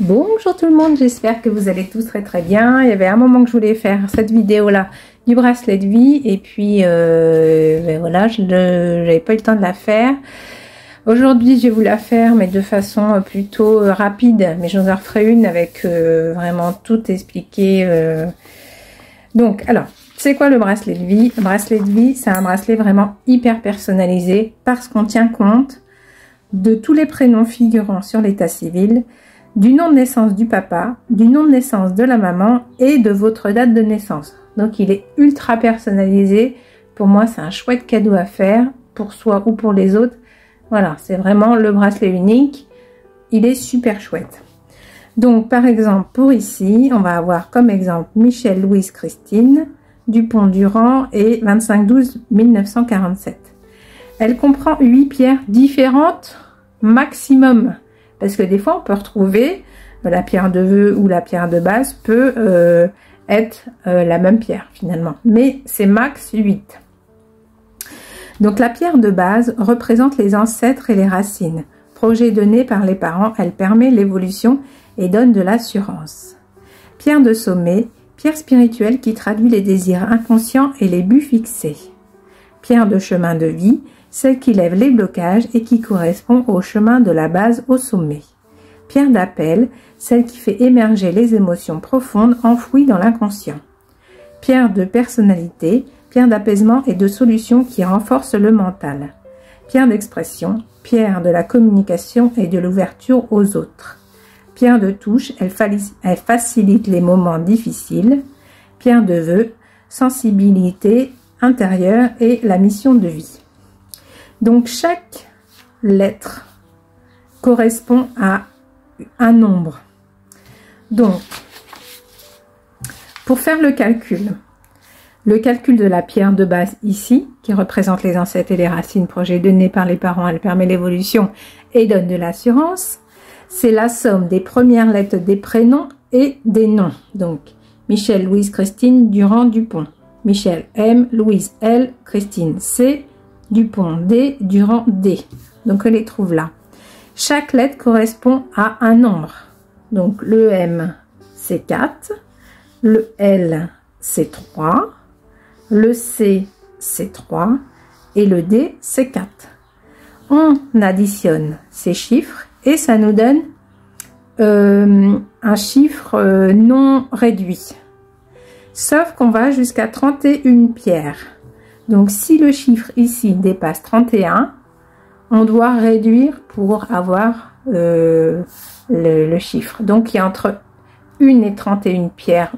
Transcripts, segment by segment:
Bonjour tout le monde, j'espère que vous allez tous très bien. Il y avait un moment que je voulais faire cette vidéo là du bracelet de vie et puis ben voilà, je n'avais pas eu le temps de la faire. Aujourd'hui je vais vous la faire mais de façon plutôt rapide, mais je vous en referai une avec vraiment tout expliqué. Donc alors, c'est quoi le bracelet de vie? Le bracelet de vie, c'est un bracelet vraiment hyper personnalisé parce qu'on tient compte de tous les prénoms figurant sur l'état civil, du nom de naissance du papa, du nom de naissance de la maman et de votre date de naissance. Donc il est ultra personnalisé. Pour moi, c'est un chouette cadeau à faire pour soi ou pour les autres. Voilà, c'est vraiment le bracelet unique. Il est super chouette. Donc par exemple, pour ici, on va avoir comme exemple Michel Louise Christine Dupont-Durand et 25/12/1947. Elle comprend 8 pierres différentes maximum. Parce que des fois, on peut retrouver la pierre de vœux ou la pierre de base peut être la même pierre finalement. Mais c'est max 8. Donc la pierre de base représente les ancêtres et les racines. Projet donné par les parents, elle permet l'évolution et donne de l'assurance. Pierre de sommet, pierre spirituelle qui traduit les désirs inconscients et les buts fixés. Pierre de chemin de vie, celle qui lève les blocages et qui correspond au chemin de la base au sommet. Pierre d'appel, celle qui fait émerger les émotions profondes enfouies dans l'inconscient. Pierre de personnalité, pierre d'apaisement et de solution qui renforce le mental. Pierre d'expression, pierre de la communication et de l'ouverture aux autres. Pierre de touche, elle facilite les moments difficiles. Pierre de vœux, sensibilité intérieure et la mission de vie. Donc chaque lettre correspond à un nombre. Donc pour faire le calcul de la pierre de base ici, qui représente les ancêtres et les racines, projet donné par les parents, elle permet l'évolution et donne de l'assurance. C'est la somme des premières lettres des prénoms et des noms. Donc Michel Louise Christine Durand Dupont, Michel M, Louise L, Christine C, Dupont D, Durand D. Donc on les trouve là. Chaque lettre correspond à un nombre. Donc le M c'est 4, le L c'est 3, le C c'est 3 et le D c'est 4. On additionne ces chiffres et ça nous donne un chiffre non réduit. Sauf qu'on va jusqu'à 31 pierres. Donc si le chiffre ici dépasse 31, on doit réduire pour avoir le chiffre. Donc il y a entre 1 et 31 pierres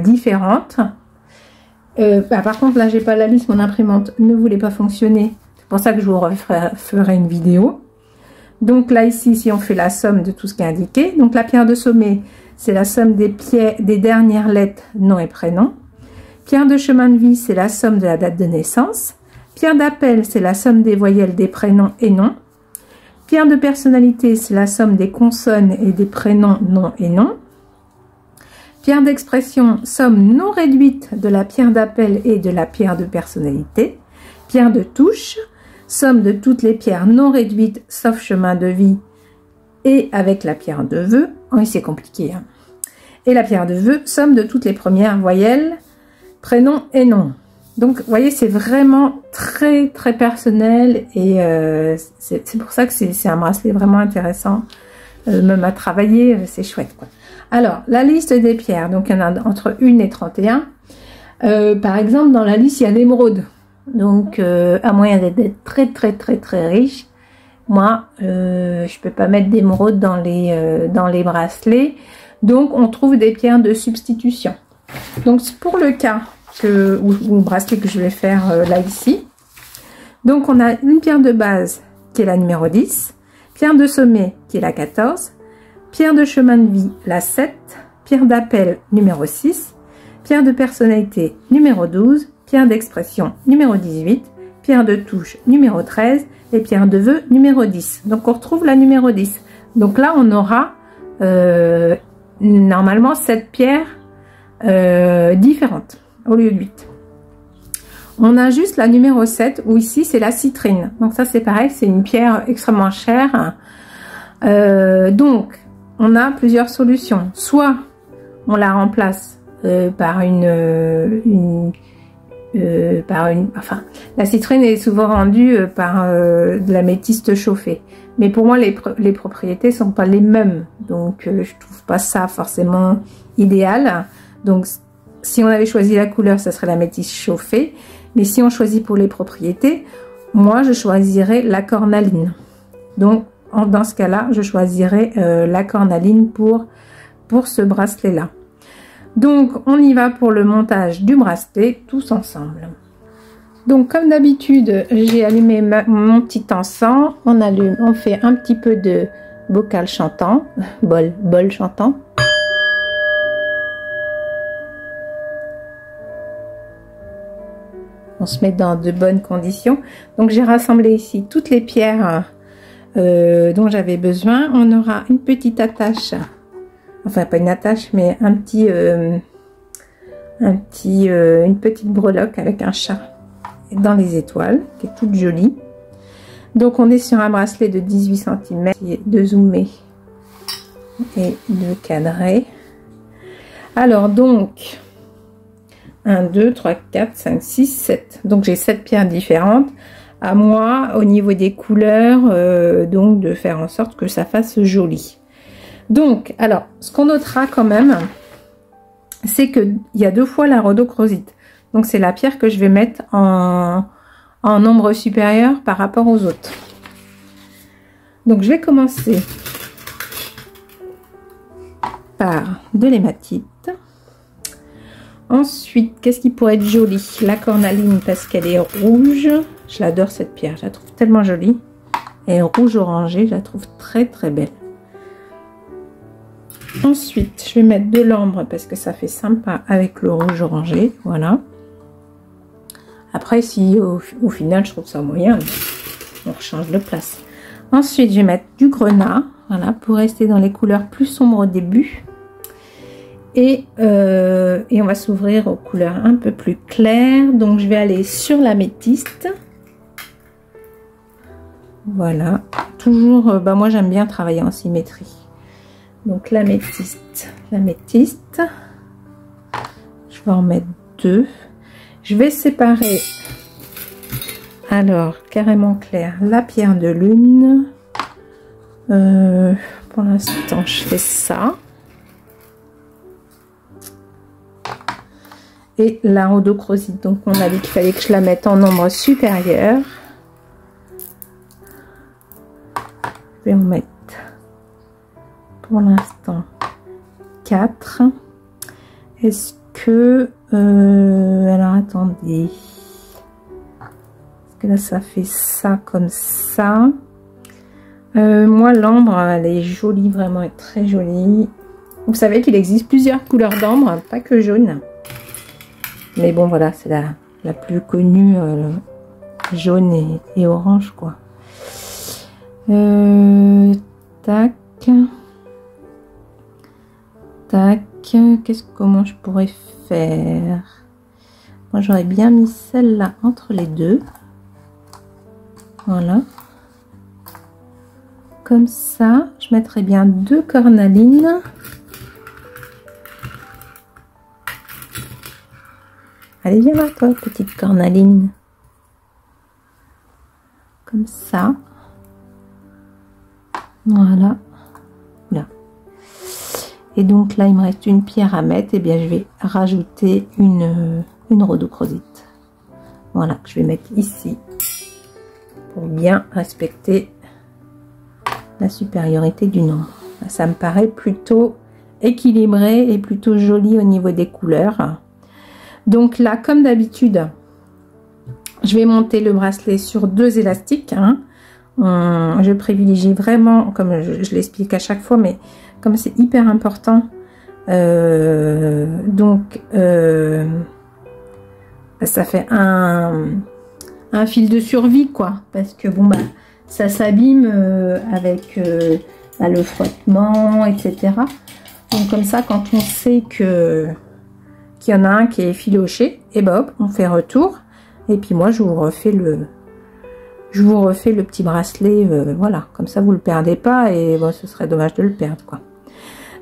différentes. Par contre là j'ai pas la liste, mon imprimante ne voulait pas fonctionner. C'est pour ça que je vous referai une vidéo. Donc là ici, si on fait la somme de tout ce qui est indiqué, donc la pierre de sommet, c'est la somme des dernières lettres, nom et prénom. Pierre de chemin de vie, c'est la somme de la date de naissance. Pierre d'appel, c'est la somme des voyelles des prénoms et noms. Pierre de personnalité, c'est la somme des consonnes et des prénoms, noms et noms. Pierre d'expression, somme non réduite de la pierre d'appel et de la pierre de personnalité. Pierre de touche, somme de toutes les pierres non réduites sauf chemin de vie et avec la pierre de vœux. Oui, c'est compliqué. Hein. Et la pierre de vœux, somme de toutes les premières voyelles, prénoms et noms. Donc, vous voyez, c'est vraiment très personnel et c'est pour ça que c'est un bracelet vraiment intéressant. Même à travailler, c'est chouette, quoi. Alors, la liste des pierres, donc il y en a entre 1 et 31. Par exemple, dans la liste, il y a l'émeraude. Donc, à moyen d'être très riche, moi, je peux pas mettre d'émeraude dans les bracelets. Donc, on trouve des pierres de substitution. Donc, pour le cas ou le bracelet que je vais faire là ici, donc on a une pierre de base qui est la numéro 10, pierre de sommet qui est la 14, pierre de chemin de vie la 7, pierre d'appel numéro 6, pierre de personnalité numéro 12, pierre d'expression numéro 18, pierre de touche numéro 13 et pierre de vœux numéro 10. Donc on retrouve la numéro 10. Donc là on aura normalement 7 pierres différentes au lieu de 8. On a juste la numéro 7 où ici c'est la citrine. Donc ça c'est pareil, c'est une pierre extrêmement chère. Donc on a plusieurs solutions. Soit on la remplace par enfin, la citrine est souvent rendue par de l'améthyste chauffée. Mais pour moi, les propriétés sont pas les mêmes. Donc, je trouve pas ça forcément idéal. Donc, si on avait choisi la couleur, ça serait l'améthyste chauffée. Mais si on choisit pour les propriétés, moi, je choisirais la cornaline. Donc, dans ce cas-là, je choisirais la cornaline pour ce bracelet-là. Donc, on y va pour le montage du bracelet tous ensemble. Donc, comme d'habitude, j'ai allumé mon petit encens. On fait un petit peu de bocal chantant, bol chantant. On se met dans de bonnes conditions. Donc, j'ai rassemblé ici toutes les pierres dont j'avais besoin. On aura une petite attache, enfin pas une attache, mais une petite breloque avec un chat dans les étoiles, qui est toute jolie. Donc on est sur un bracelet de 18 cm, de zoomer et de cadrer. Alors donc 1, 2, 3, 4, 5, 6, 7. Donc j'ai 7 pierres différentes. À moi, au niveau des couleurs, donc de faire en sorte que ça fasse joli. Donc, alors, ce qu'on notera quand même, c'est qu'il y a 2 fois la rhodochrosite. Donc c'est la pierre que je vais mettre en nombre supérieur par rapport aux autres. Donc je vais commencer par de l'hématite. Ensuite, qu'est-ce qui pourrait être joli? La cornaline, parce qu'elle est rouge. Je l'adore cette pierre, je la trouve tellement jolie. Elle est rouge orangé, je la trouve très très belle. Ensuite, je vais mettre de l'ambre parce que ça fait sympa avec le rouge orangé. Voilà. Après, si au final je trouve ça moyen, on rechange de place. Ensuite, je vais mettre du grenat, voilà, pour rester dans les couleurs plus sombres au début. Et on va s'ouvrir aux couleurs un peu plus claires. Donc, je vais aller sur l'améthyste. Voilà. Toujours, moi j'aime bien travailler en symétrie. Donc, l'améthyste. Je vais en mettre 2. Je vais séparer, alors, carrément clair, la pierre de lune. Pour l'instant, je fais ça. Et la rhodochrosite, donc on a dit qu'il fallait que je la mette en nombre supérieur. Je vais en mettre pour l'instant 4. Est-ce que alors attendez, parce que là ça fait ça comme ça. Moi l'ambre elle est jolie, vraiment elle est très jolie. Vous savez qu'il existe plusieurs couleurs d'ambre, pas que jaune. Mais bon, voilà, c'est la plus connue, jaune et orange, quoi. Tac. Tac. Comment je pourrais faire? Moi, j'aurais bien mis celle-là entre les deux. Voilà. Comme ça, je mettrais bien 2 cornalines. Allez, viens là, toi, petite cornaline. Comme ça. Voilà. Là. Et donc là, il me reste une pierre à mettre. Et bien, je vais rajouter une rhodochrosite. Voilà, je vais mettre ici. Pour bien respecter la supériorité du nombre. Ça me paraît plutôt équilibré et plutôt joli au niveau des couleurs. Donc là, comme d'habitude, je vais monter le bracelet sur 2 élastiques. Hein. Je privilégie vraiment, comme je l'explique à chaque fois, mais comme c'est hyper important, ça fait un fil de survie, quoi. Parce que bon, bah, ça s'abîme avec le frottement, etc. Donc comme ça, quand on sait qu'il y en a un qui est filoché, et ben hop, on fait retour. Et puis moi, je vous refais le petit bracelet, voilà. Comme ça, vous le perdez pas et bon, ce serait dommage de le perdre, quoi.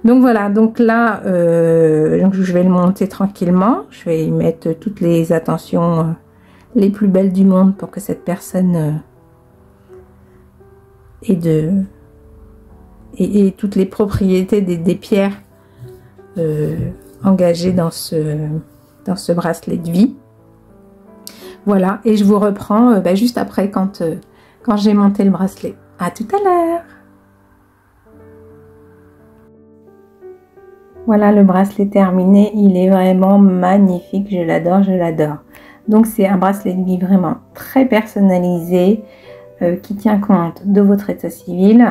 Donc voilà, donc là, donc je vais le monter tranquillement. Je vais y mettre toutes les attentions les plus belles du monde pour que cette personne ait toutes les propriétés des pierres engagées dans ce bracelet de vie. Voilà, et je vous reprends juste après quand j'ai monté le bracelet. À tout à l'heure. Voilà le bracelet terminé, il est vraiment magnifique, je l'adore, je l'adore. Donc c'est un bracelet de vie vraiment très personnalisé qui tient compte de votre état civil,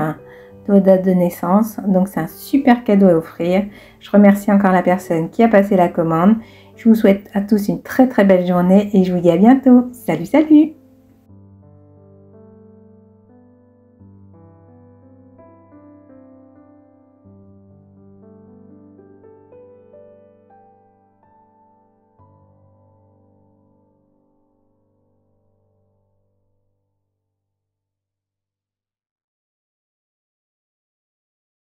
de votre date de naissance. Donc c'est un super cadeau à offrir. Je remercie encore la personne qui a passé la commande. Je vous souhaite à tous une très très belle journée et je vous dis à bientôt. Salut, salut!